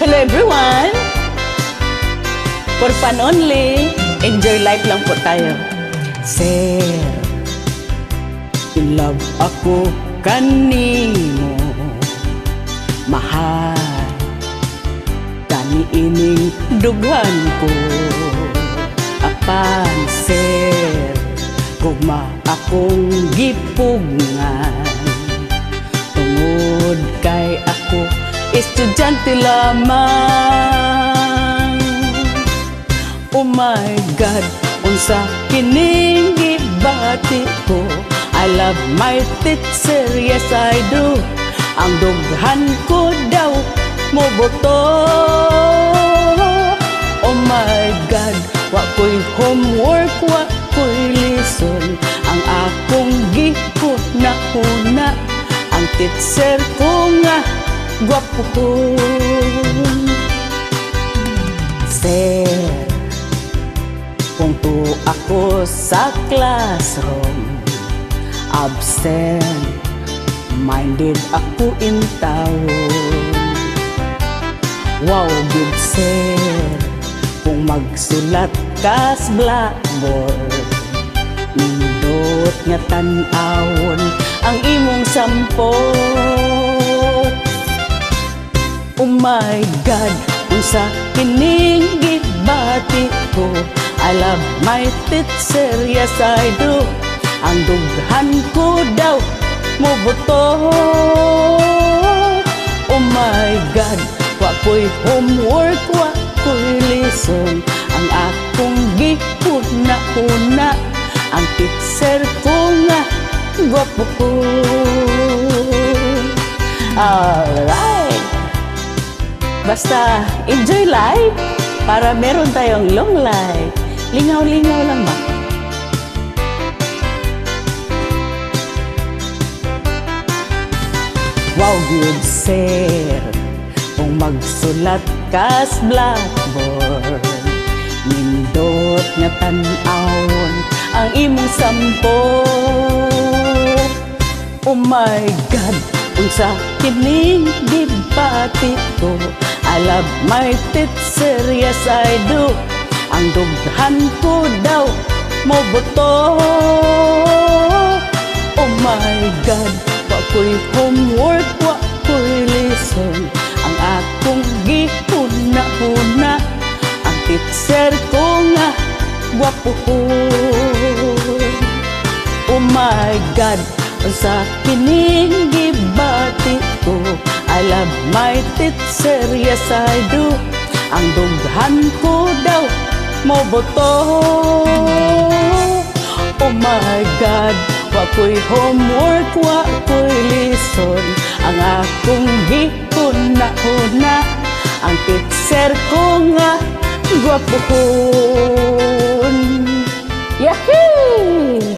Hello everyone! For fun only, enjoy life lang po tayo. Sir, in love ako kanimo, mahal kaniining dughan ko. Apan sir, gugma akong gipugngan, tungod kay ako estudyante lamang. Oh my God, unsa kining gibati ko? I love my teacher, yes I do. Ang dughan ko daw mo boto. Oh my God, wa ko'y homework, wa ko'y lesson. Ang akong gihuna-huna, ang teacher ko nga gwapo ko. Sir, kung to ako sa classroom, absent minded ako in tawon. Wow, good sir, kung magsulat ka sa blackboard, nindot nga tan-awon ang imong sampot. Oh my God, unsa kining gibati ko? I love my teacher, yes I do. Ang dughan ko daw mo boto. Oh my God, wa ko'y homework, wa ko'y lesson. Ang akong gihuna-huna, ang teacher ko nga gwapo ko. Alright, basta enjoy life para meron tayong long life. Lingaw-lingaw lang ba? Wow, good sir, kung magsulat ka sa blackboard, nindot nga tan-awon ang imong sampot. Oh my God, unsa kining gibati ko? I love my teacher, yes I do. Ang dughan ko daw mo boto. Oh my God, wa ko'y homework, wa ko'y lesson. Ang akong gihuna-huna, ang teacher ko nga gwapo ko. Oh my God, unsa kining gibati ko? I love my teacher, yes I do. Ang dughan ko daw mo boto. Oh my God, wa ko'y homework, wa ko'y lesson. Ang akong gihuna-huna, ang teacher ko nga gwapo ko. Yahoo!